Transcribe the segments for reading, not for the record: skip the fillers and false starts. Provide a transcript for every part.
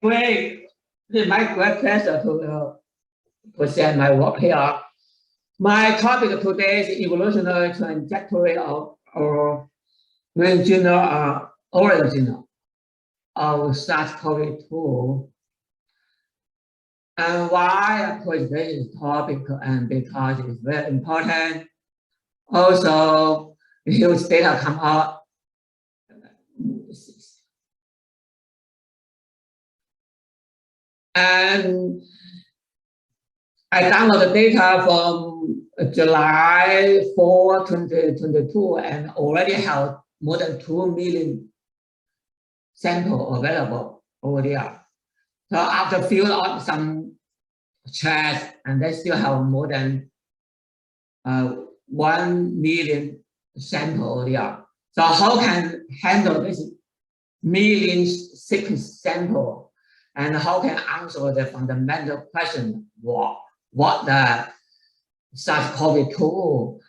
It's my great pleasure to present my work here. My topic today is evolutionary trajectory of original origin of SARS-CoV-2. And why I put this topic, and because it's very important. Also, huge data come out. And I downloaded data from July 4, 2022, and already have more than 2 million samples available over there. So after fill out some chats, and they still have more than 1 million samples over there. So how can handle this million sequence sample, and how can answer the fundamental question, what the SARS-CoV-2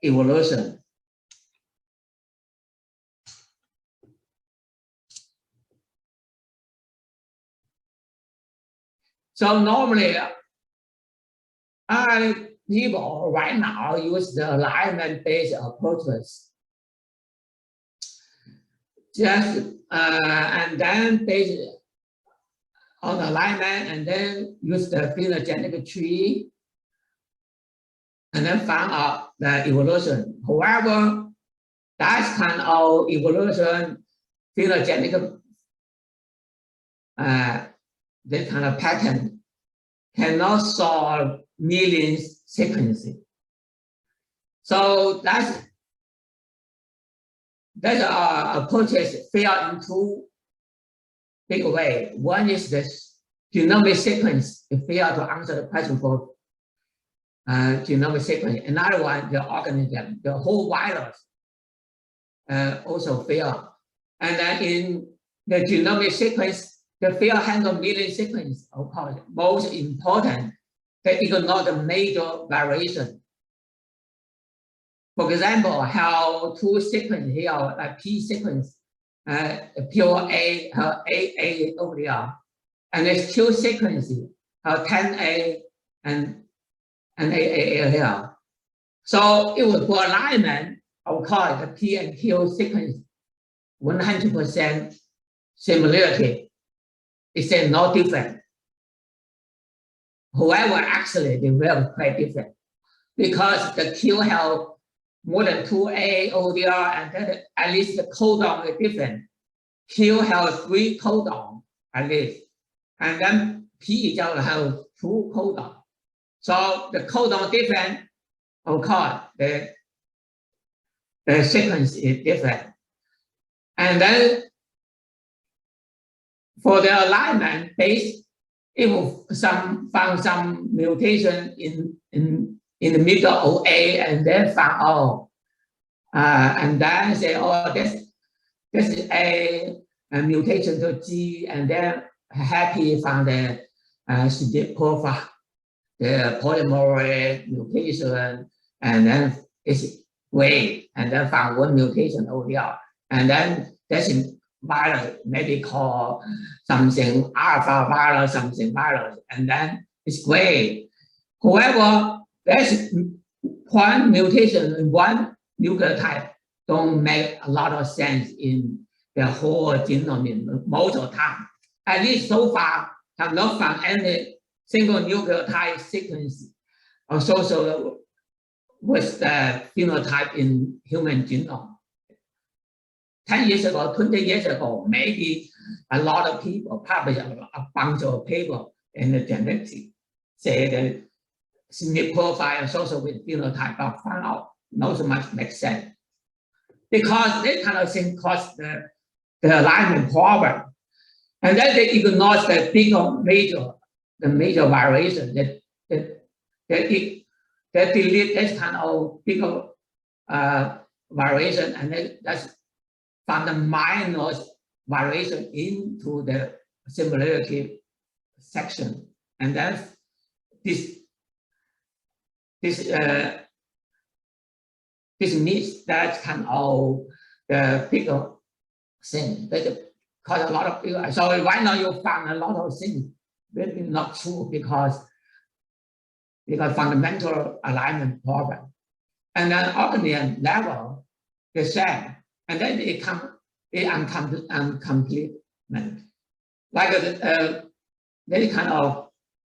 evolution? So normally, people right now use the alignment-based approaches. Just and then based on the alignment, and then use the phylogenetic tree, and then find out the evolution. However, that kind of evolution, phylogenetic, this kind of pattern cannot solve millions sequences. So that's approaches fail in two big ways. One is this genomic sequence, it failed to answer the question for genomic sequence. Another one, the organism, the whole virus also fail. And then in the genomic sequence, the fail handle million sequence, of course, most important, they ignore the major variation. For example, how two sequence here, like P sequence, pure A, AA over there, and there's two sequences, 10A and AA here. So it would for alignment, of course, the P and Q sequence, 100% similarity. It's no different. However, actually, they were quite different because the Q have more than 2A over there, and then at least the codon is different. Q has 3 codon at least, and then P just have 2 codon. So the codon different, of course, the sequence is different. And then for the alignment base, if found some mutation in the middle of A, and then found out, and then say, oh, this is a mutation to G, and then happy found the profile, the polymerase mutation, and then it's great, and then found one mutation over there, and then that's virus, maybe called something alpha virus, something virus, and then it's great. However, there's one mutation in one nucleotide don't make a lot of sense in the whole genome most of the time. At least so far, have not found any single nucleotide sequence associated with the phenotype in human genome. 10 years ago, 20 years ago, maybe a lot of people published a bunch of papers in the genetics, say that SNP profile associated with phenotype, but found out not so much makes sense. Because this kind of thing cause the alignment problem. And then they ignore the major variation that delete this kind of bigger variation, and then that's found the minor variation into the similarity section, and then this means that kind of the bigger thing, that cause a lot of people. So right now you found a lot of things maybe not true because fundamental alignment problem. And then organism level the same, and then it comes uncompletement. Like this kind of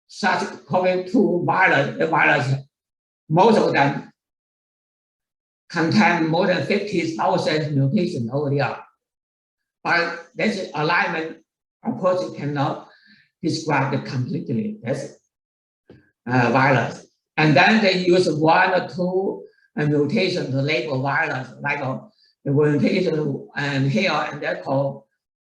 SARS-CoV-2 virus, the virus, most of them contain more than 50,000 mutations over there. But this alignment approach cannot describe it completely. This virus. And then they use 1 or 2 mutation to label virus, like the mutation and here, and they're called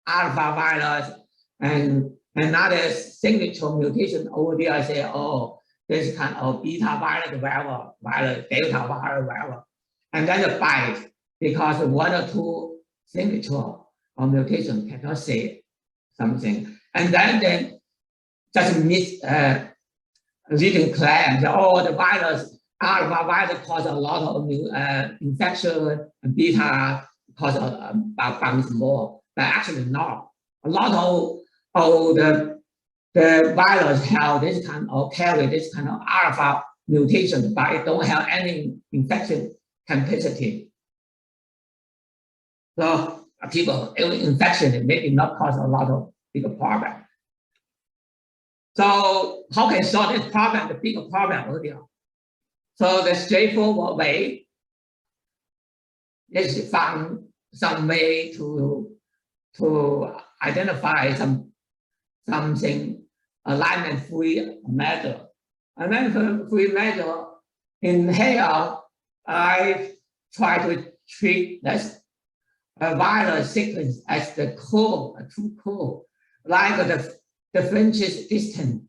alpha virus, and another signature mutation over there say, oh, this kind of beta virus, whatever, virus, delta virus, whatever. And then the bias, because 1 or 2 signature or mutation cannot say something. And then they just miss reading claims, oh, the virus, alpha virus cause a lot of infection, and beta cause bounce more. But actually not. A lot of the virus have this kind of carry this kind of alpha mutation, but it don't have any infection capacity. So people, infection, it maybe not cause a lot of bigger problem. So how can solve this problem, the bigger problem earlier? So the straightforward way is to find some way to identify something alignment-free measure. Alignment-free measure in here, I try to treat this virus sequence as the curve, a true curve, like the fringes distance.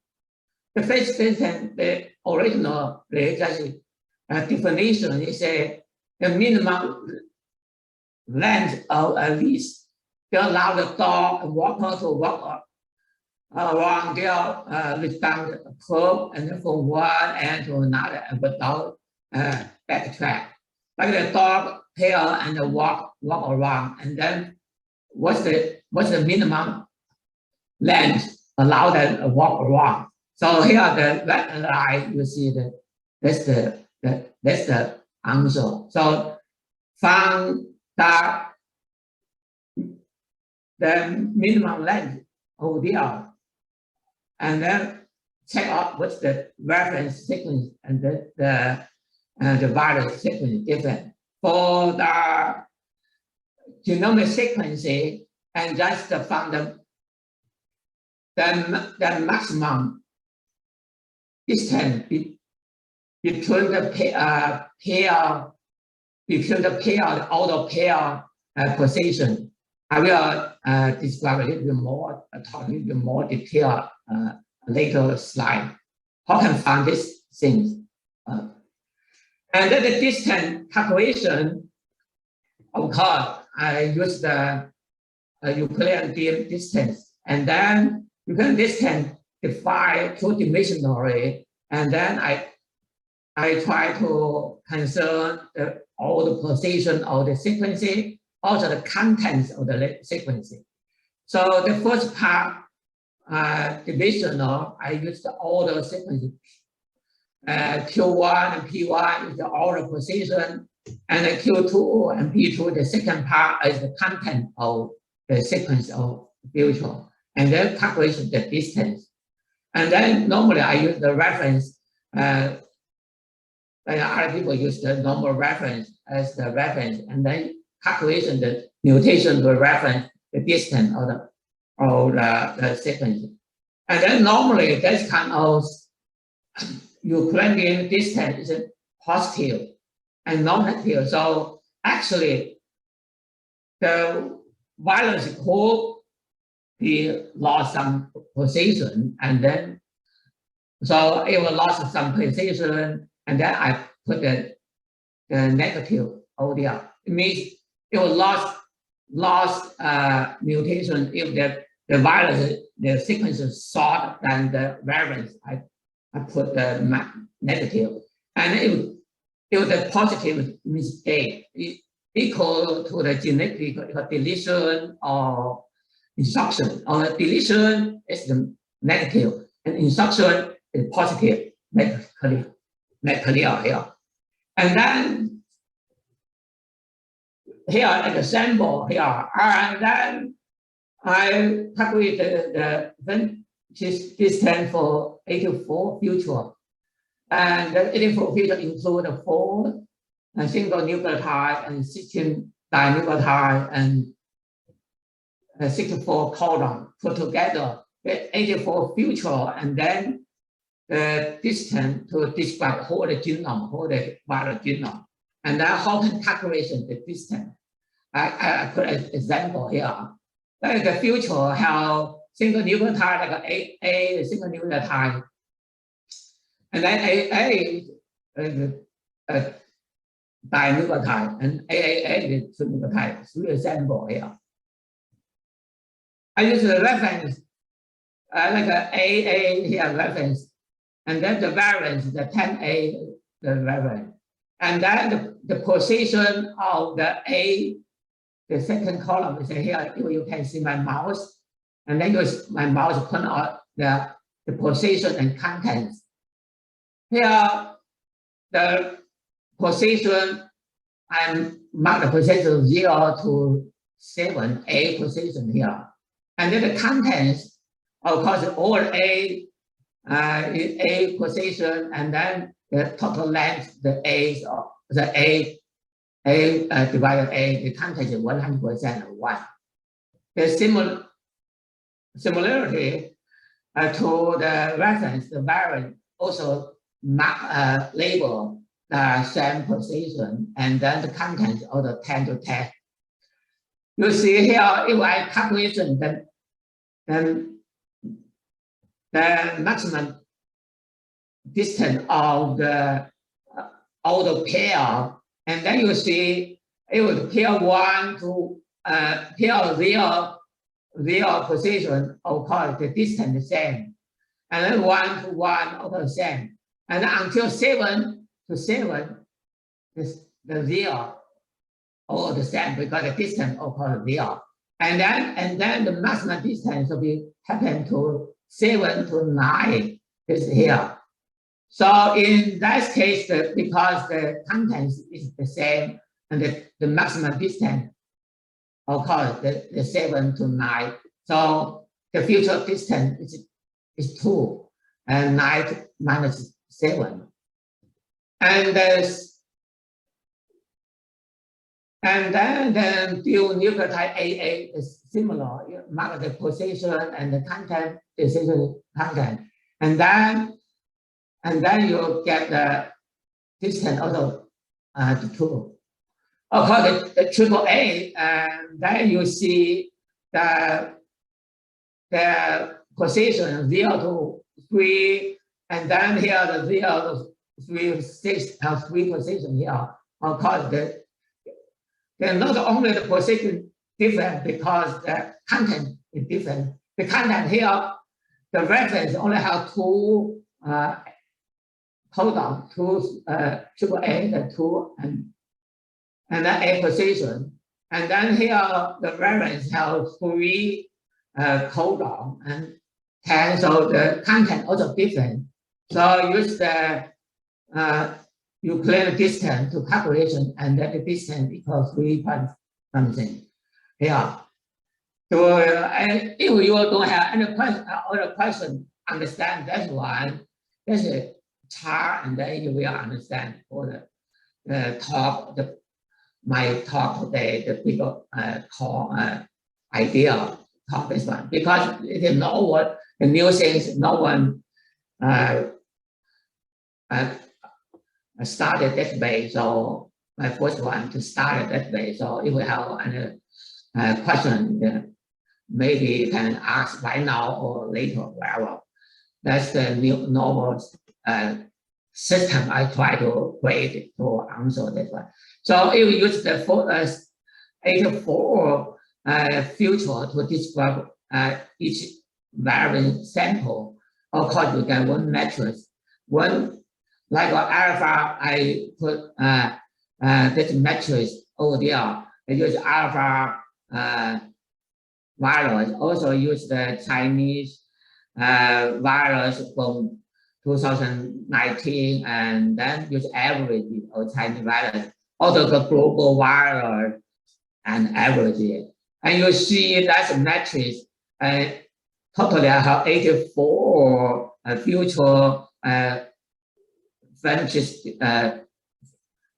The fringe distance, the original definition is the minimum length of a leash to allow the dog and walker to walk around their respective curve and then from one end to another and without backtrack. Like the dog tail and the walk around, and then what's the minimum length allow them to walk around. So here the red line, you see that's the answer. So found that the minimum length over there, and then check out what's the reference sequence and the virus sequence different. For the genomic sequencing, and just found the maximum distance between the pair, between the outer pair position. I will describe a little bit more, talk a little bit more detail later slide. How can find these things? And then the distance calculation, of course, I use the Euclidean distance, and then Euclidean distance define two-dimensionally, and then I try to concern all the position of the sequencing, also the contents of the sequencing. So the first part, divisional, I use the order sequencing. Q1 and P1 is the order position, and the Q2 and P2, the second part is the content of the sequence of future, and then calculation the distance. And then normally I use the reference, like other people use the normal reference as the reference, and then calculation the mutation to reference the distance of the sequence. And then normally this kind of Euclidean distance is positive and non-negative. So actually the valence could be lost some position, and then so it will lost some position, and then I put the negative over there. It means it will lost mutation if the virus, the sequence is short than the variance. I put the negative, and if the positive mistake equal to the genetic deletion or instruction, or deletion is the negative, and instruction is positive, make clear here. And then here an example here, and then I calculate the distance for 84 future. And the 84 future include 4 single nucleotide and 16 dinucleotide and 64 codon put together, the 84 future, and then the distance to describe whole the genome, whole the viral genome. And then how can calculation the distance? I put an example here. Like the future have single nucleotide like A single nucleotide, and then A is dinucleotide, and AAA is nucleotide. 3 example here. I use the reference like AA here reference, and then the variance, the 10A, the variance, and then the position of the A, the second column is here. You can see my mouse, and then my mouse point out the position and contents. Here, the position, I mark the position 0 to 7, A position here. And then the contents, of course, all A is A position, and then the total length, the A divided A, the content is 100% of 1. The similarity to the reference, the variant also mark label the same position, and then the content also 10 to 10. You see here, if I calculation, then the maximum distance of the pair, and then you see it would pair 1 to pair 0 position, of course the distance the same, and then 1 to 1 also the same, and then until 7 to 7 is the 0 all the same because the distance of course 0, and then the maximum distance will be happen to 7 to 9 is here. So in that case, because the contents is the same, and the maximum distance, of course, the 7 to 9. So the future distance is 2, and 9 minus 7. And then the dual nucleotide AA is similar. You mark the position and the content, decision content, and then you get the distance also to 2. Of course, the triple A, and then you see the position 0 to 3, and then here the 0 to 3, 6, 3 position here. Of course, then not only the position different because the content is different. The content here, the reference only have 2 codon, 2 triple A, the 2 and then A position, and then here the reference have 3 codon and 10, so the content also different. So use the Euclidean distance to calculation, and then the distance equals 3 point something. Yeah. So if you don't have any other question, understand that one. That's a chart, and then you will understand for the talk, my talk today, the bigger idea talk this one, because it is no what the new things, no one started that way. So my first one to start it that way. So if we have any question, maybe you can ask right now or later, wherever. That's the new normal system I try to create to answer this one. So if you use the 84 future to describe each variant sample, of course you get one matrix. One like alpha, I put this matrix over there. I use alpha virus, also use the Chinese virus from 2019, and then use average of Chinese virus, also the global virus and average it. And you see that's a matrix, totally I have 84 future French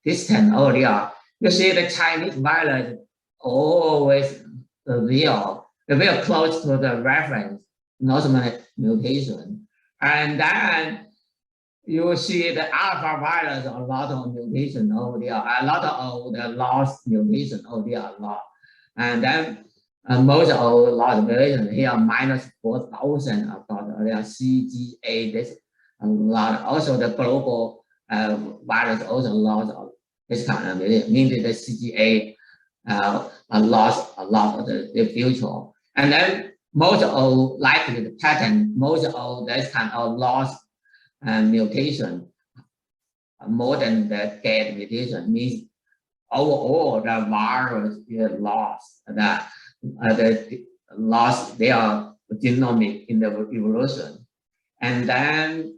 distance earlier. You see the Chinese virus always very close to the reference, not many mutation. And then you see the alpha virus, a lot of mutation over there, a lot of the lost mutation over there, a lot. And then most of the lost variation here, minus 4,000 about the CGA, this a lot. Also the global virus also lost this kind of variation, meaning the CGA lost a lot of the future. And then most of likely the pattern, most of this kind of lost mutation, more than the gain mutation, means overall the virus is lost. The lost their genomic in the evolution. And then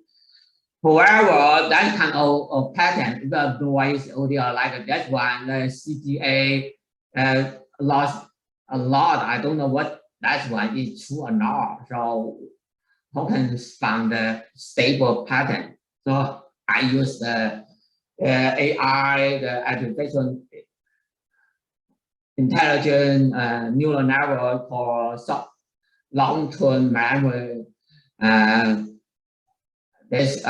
however, that kind of pattern, the noise over there, like that one, the CGA lost a lot. I don't know what that one is true or not. So how can find the stable pattern? So I use the AI, the artificial intelligence neural network for long-term memory. This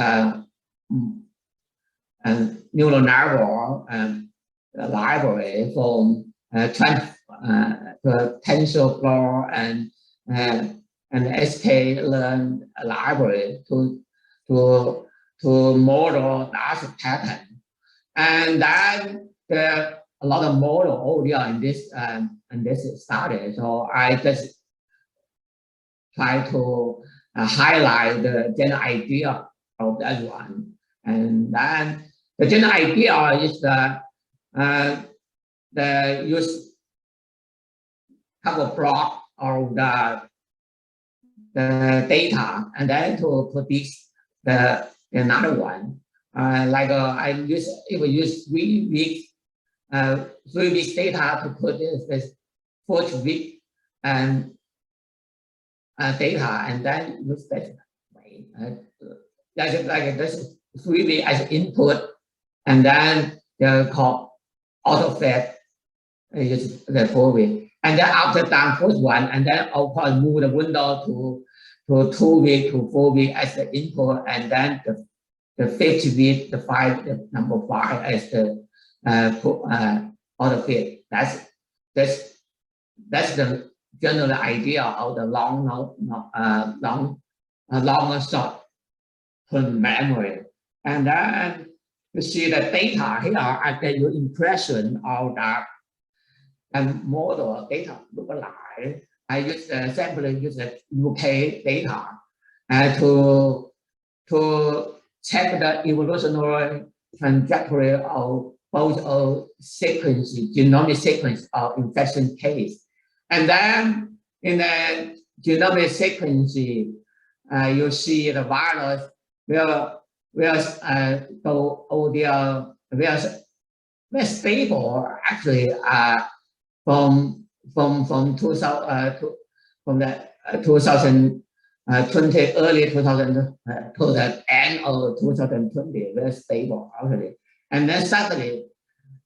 neural network library from TensorFlow and SK-learn library to model that pattern. And then there are a lot of model over there in this study. So I just try to highlight the general idea of that one. And then the general idea is that the use couple block of the data and then to predict the another one. I use 3 weeks 3 weeks data to put this 4th week and data, and then use that way. Like this 3 weeks as input, and then they call autofit is the 4 week. And then after done first one, and then of course move the window to 2 week to 4 week as the input, and then the 5th week, the number 5 as the autofit. That's the general idea of the long short-term memory. And then you see the data here. I get your impression of that and model data look like. I use the sampling, use the UK data to check the evolutionary trajectory of both of sequences, genomic sequence of infection case. And then in the genomic sequence, you see the virus will go over there, very stable actually from the 2020, early 2000 to the end of 2020, very stable actually. And then suddenly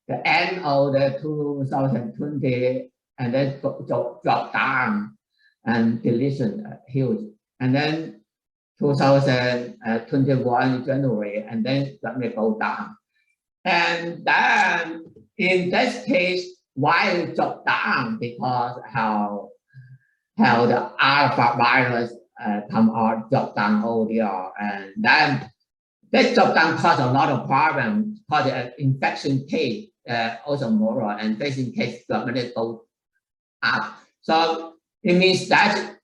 the end of the 2020 and then drop down and deletion huge. And then 2021 January, and then suddenly go down. And then in this case, why it drop down? Because how the alpha virus come out, drop down over there, and then this drop down caused a lot of problems, caused an infection case also more, and this in case suddenly go up. So it means that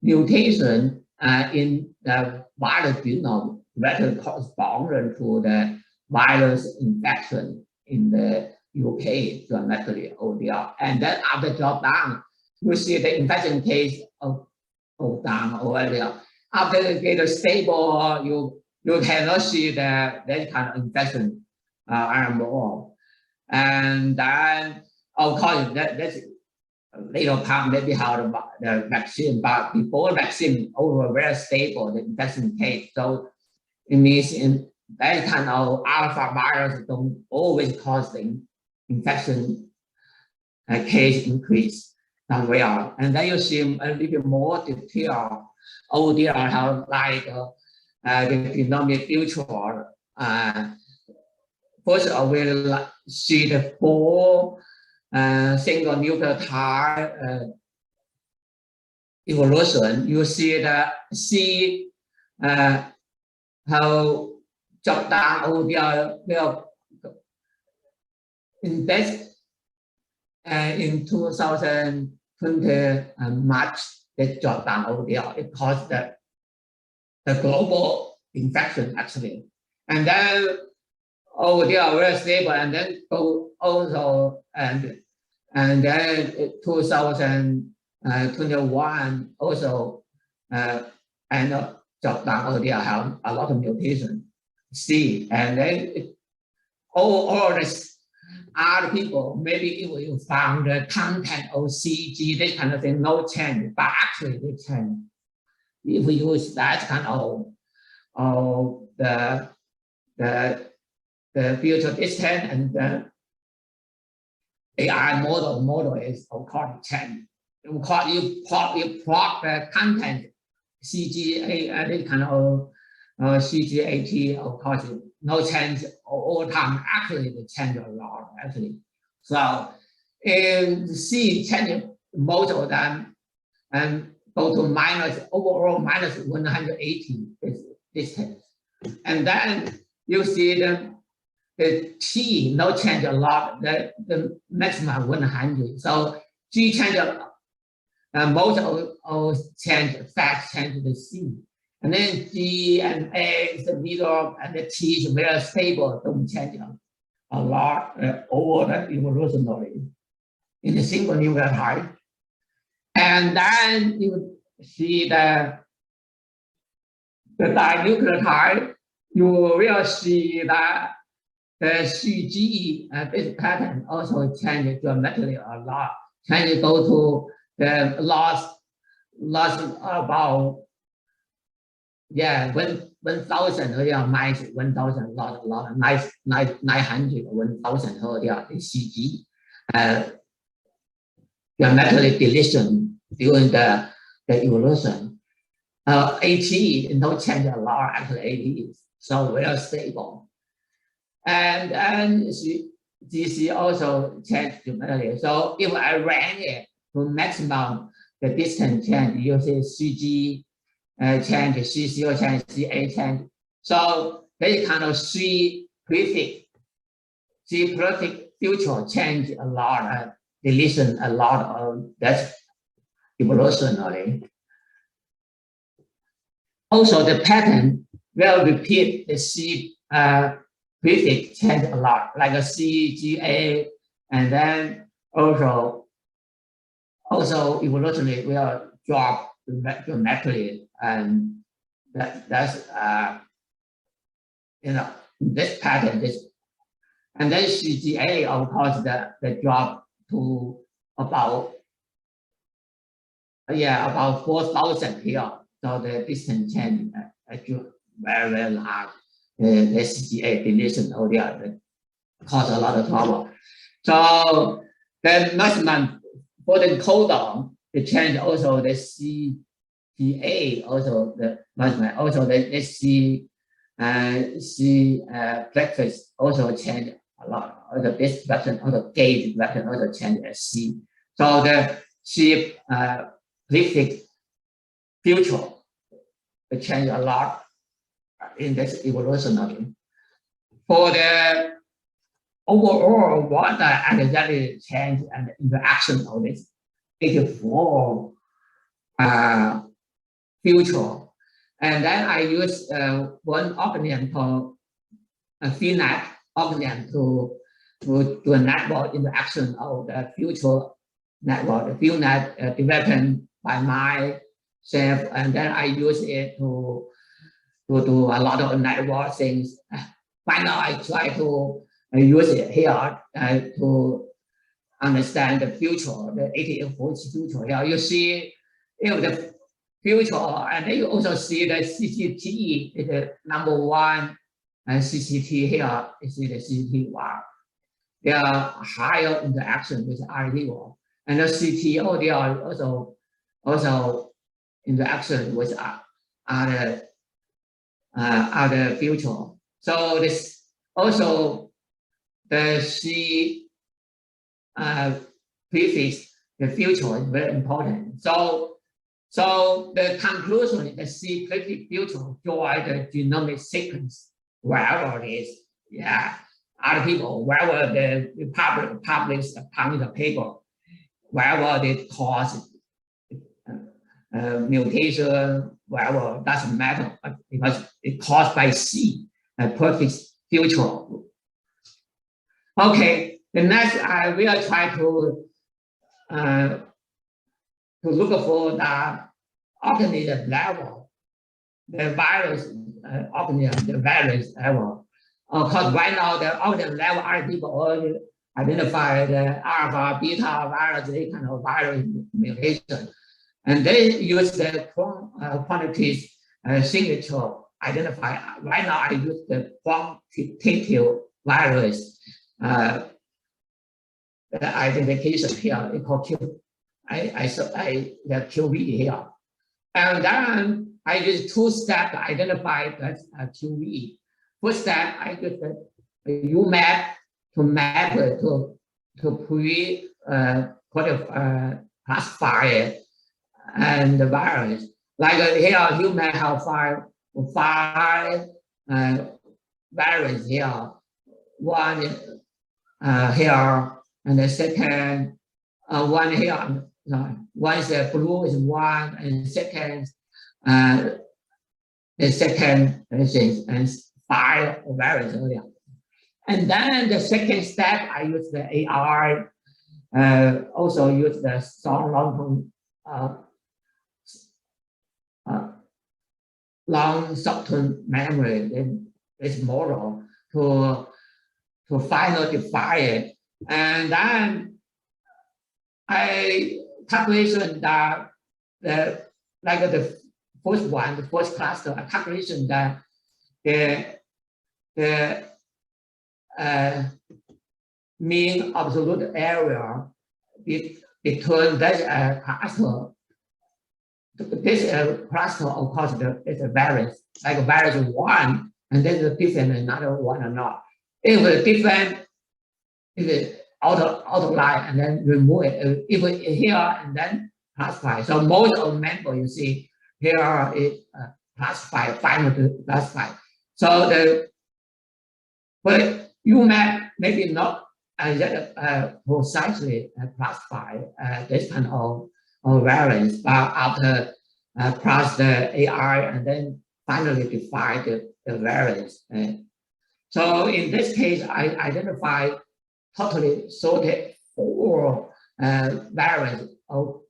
mutation in the virus genome directly correspondent to the virus infection in the UK dramatically over there. And then after drop down, you see the infection case go down over there. After it gets stable, you cannot see that kind of infection anymore. And then, of course, that's later part maybe how the vaccine, but before vaccine, over very stable, the infection case. So it means in that kind of alpha virus don't always cause the infection case increase than we are. And then you see a little bit more detail. Oh, there how like the genomic future. First, we'll see the 4 single nucleotide evolution. You see the C how drop down all the in this in 2020 March, they drop down all there. It caused the global infection actually, and then over there very stable, and then go also and then 2021 also and drop down over there have a lot of mutation C, and then all this other people maybe if you found the content of CG, they kind of thing no change, but actually they change. If we use that kind of the future distance and the AI model is of course change. You plot the content CGA this kind of CGAT, of course no change all time. Actually they change a lot actually. So in C change most of them and go to overall minus 180 distance, and then you see the T no change a lot, the maximum 100. So G change most of change fast change to the C, and then G and A is the middle, and the T is very stable, don't change a lot over the evolutionary in a single nucleotide. And then you see the dinucleotide, you will see that the CG this pattern also changes dramatically a lot. Change go to the loss about 1,000 minus 1,000 lot 900 1,000 the CG dramatically deletion during the evolution. AT no change a lot, actually AT is so very stable. And GC also changed dramatically. So if I ran it to maximum the distance change, you see CG change, CCO change, CA change. So they kind of C prefix future change a lot, deletion a lot of that's evolutionary. Also the pattern will repeat the C prefix change a lot, like a C, G, A, and then also evolutionary will drop dramatically, and that's this pattern and then CGA of course the drop to about 4,000 here. So the distance change very very large. The CGA deletion over there cause a lot of trouble. So the maximum for the codon, the change also the CGA also the maximum also the C breakfast also change a lot. Also this direction, also gauge direction also change as C. So the C prefix future they change a lot in this evolutionary. For the overall what exactly change and interaction of this 84 future, and then I use one organism called a phenat organism to do a network interaction of the future network, the field net developed by myself, and then I use it to do a lot of network things. Right now, I try to use it here to understand the future, the 88 volts future. Here you see the future, and then you also see the CCT is the number one, and CCT here is the CCT one. They are higher interaction with RT1, and the CTO they are also interaction with other future. So this also the C prefix, the future is very important. So the conclusion is the C prefix future join the genomic sequence wherever it is. Yeah, other people wherever they publish a paper, wherever they cause mutation, wherever doesn't matter because it's caused by C prefix future. Okay, the next I will try to look for the organism level, the virus organism, the virus level. Because right now the organism level are people already identify the alpha, beta virus, this kind of virus mutation, and they use the quantitative signature identify. Right now I use the quantitative virus identification here. It's called Q. The QV here, and then I use two steps to identify that QV. First step, I use the UMAP to map to classify and the virus. Like here, UMAP have five virus here. One here, and the second one here. One is blue is one, and second the second thing, and 5 variants earlier. And then the second step, I use the AI, also use the strong long short-term memory in this model to finally define it. And then I calculation that the first one, the first cluster, a calculation that the mean absolute area between this cluster. This cluster, of course, is a variance, like a variance 1, and then the different another one or not. If the different, if it outer line and then remove it, if it here and then classify. So most of the member you see here is classify, final classify. So but UMAP maybe not precisely classify this kind of variance, but after plus the AI and then finally define the variance. So in this case, I identify totally 34 variants of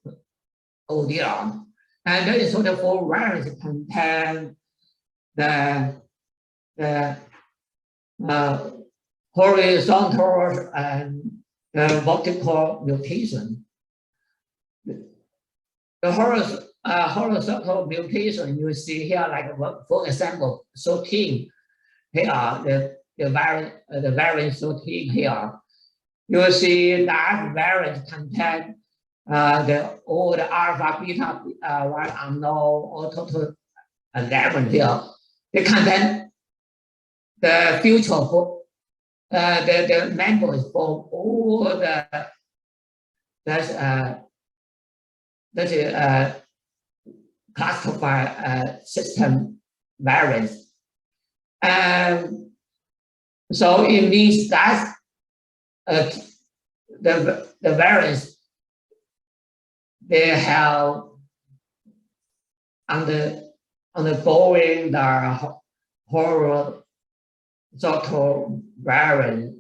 ODR. And then 34 variants contain the horizontal and vertical mutation. The horizontal mutation you see here, like for example, 13. Here are the variant 13 here. You see that variant contain all the alpha, beta, one unknown, or total 11 here. They contain the future for the members for all that's classified system variants. So it means that the variants they have undergoing the horizontal variant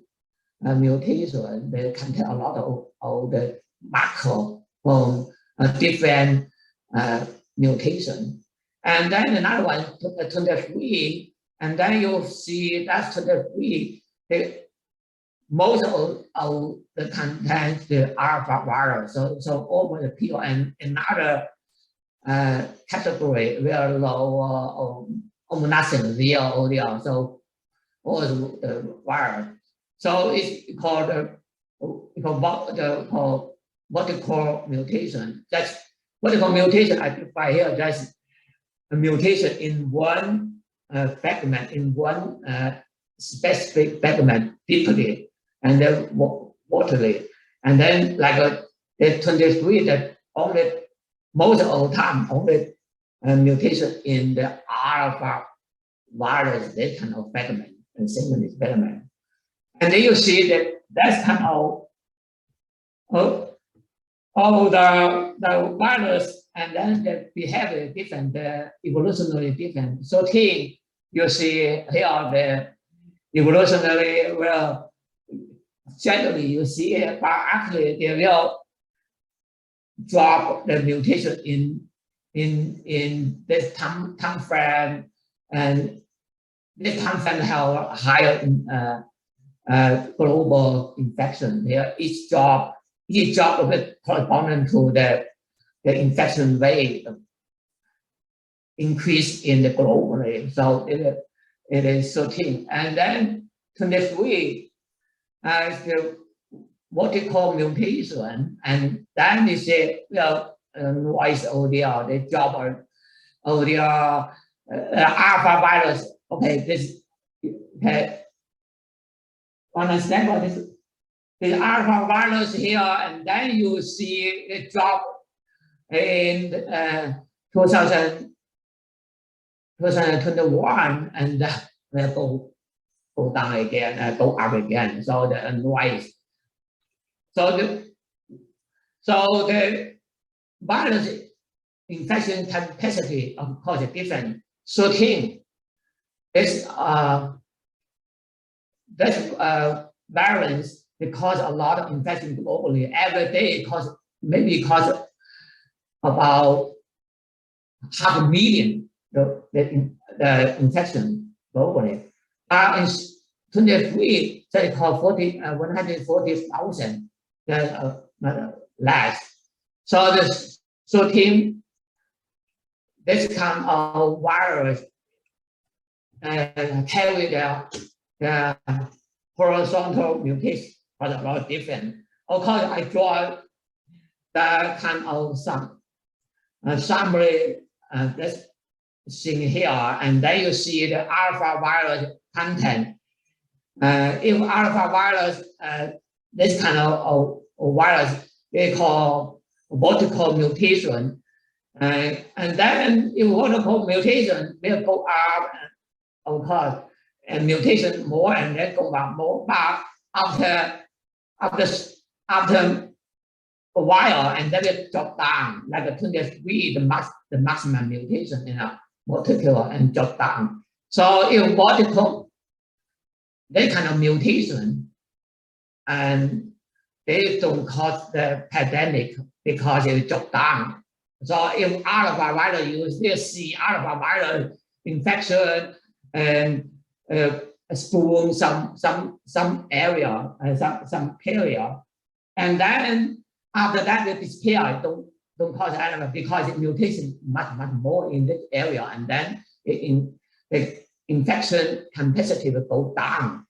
mutation. They contain a lot of the marker for a different mutation. And then another one, 23, and then you see that's 23. Most of the content the alpha virus, so almost pure, and another category where low or nothing, zero or zero. So all the virus. So it's called vertical mutation. That's vertical mutation. I define here just a mutation in one fragment, in one specific fragment deeply, and then waterly, and then like the 23 that only most of the time only mutation in the alpha virus, that kind of fragment and segment fragment, and then you see that that's kind of the virus, and then the behavior different, the evolutionary different. So you see here the evolutionary will generally you see it, but actually they will drop the mutation in this time frame, and this time frame have higher global infection. There each job of it corresponding to the infection rate increase in the globally. So it is 13, and then 23 the vertical mutation, and then they say, well, noise ODR, the job of the alpha virus. Okay, this okay. Understand what this? The alpha virus here, and then you see it drop in 2021, and will go down again, go up again. So the noise. So the virus infection capacity, of course, is different. 13 is variance because a lot of infection globally every day maybe cause about 500,000 the infection globally. In 23, they call 140,000 less. So this 13, this kind of virus carry the horizontal mutation was a lot different. Of course, I draw the kind of some summary this thing here, and then you see the alpha virus content. If alpha virus, this kind of virus, they call vertical mutation. And then if vertical mutation will go up, of course, and mutation more, and then go up more. But after a while, and then it drop down, like a 23, the maximum mutation in a vertical, and drop down. So if vertical, that kind of mutation, and they don't cause the pandemic because it drop down. So if alpha virus, you still see alpha virus infection and spoon some area, some period, and then after that it disappear. Don't cause anything because the mutation much more in this area, and then the infection capacity will go down.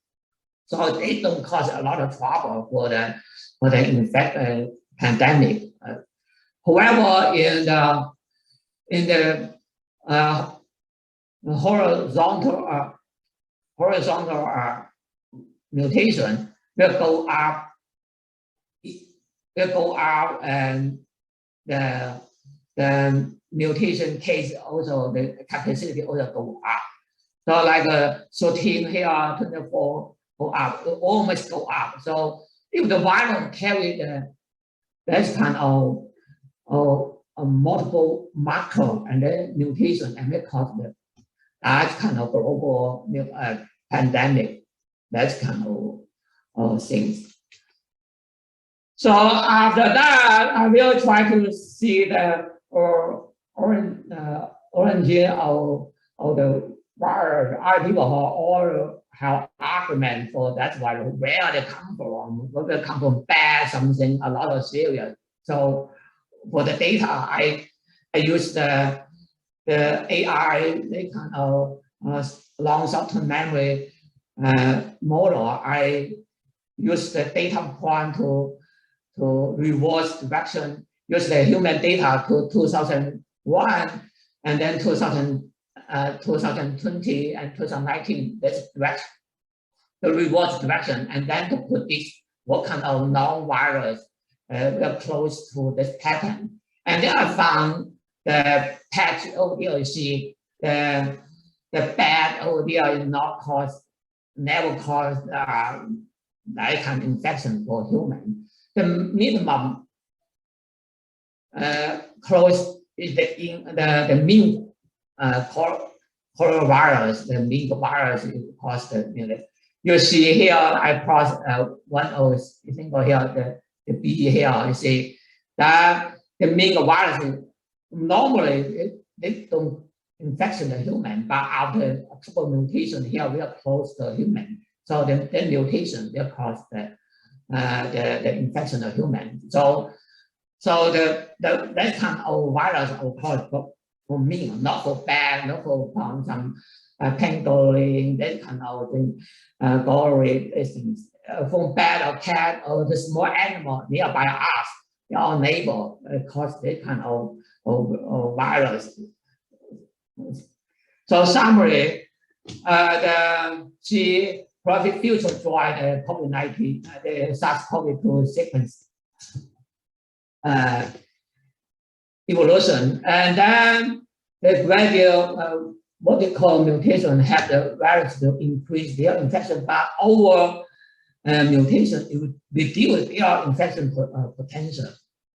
So they don't cause a lot of trouble for the pandemic. However, in the horizontal mutation will go up, and the mutation case also, the capacity also go up. So like 13 here, 24 go up, almost go up. So if the virus carry that kind of multiple marker and then mutation, and it cause that kind of global pandemic, that's kind of things. So after that, I will try to see the orange or the wire people all have argument for that's why where they come from, whether they come from bad something, a lot of serious. So for the data, I use the AI, they kind of long short-term memory model. I use the data point to reverse direction, use the human data to 2001 and then 2020 and 2019, this direction, the reverse direction, and then to put this what kind of non-virus will close to this pattern. And then I found the patch over here, you see the bad over there is not cause, never caused that kind of infection for human. The minimum close is the mean coronavirus, the mean virus is caused the. You see here, I cross one of single here, the B here. You see that the mean virus normally they don't infection the human, but after a couple of mutation here, we are close to human. So the mutation will cause the infection of human. So that kind of virus of course for me, not for bad, not for some pangolin, that kind of thing, gory things. For bad or cat or the small animal nearby us, our neighbor cause that kind of virus. So summary, the profit future drive the COVID-19, the SARS-CoV-2 sequence evolution, and then the gradual what they call mutation have the virus to increase their infection, but over mutation it would reduce their infection potential,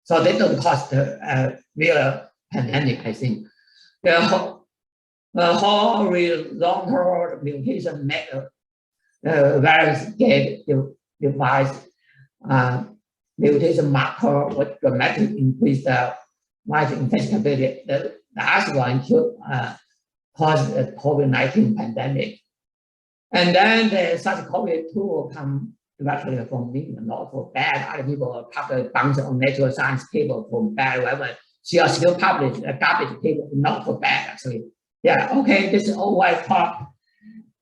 so they don't cause the real pandemic. I think the horizontal mutation make the virus get device mutation marker would dramatically increase the virus infectability. The last one should cause the COVID-19 pandemic. And then the SARS-CoV-2 will come directly from me, not for bad. Other people publish a bunch of natural science paper from bad, whatever. She are still publish a garbage paper, not for bad, actually. Yeah, okay, this is all I talk.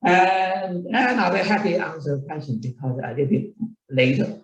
And I will happy to answer questions because I did it later.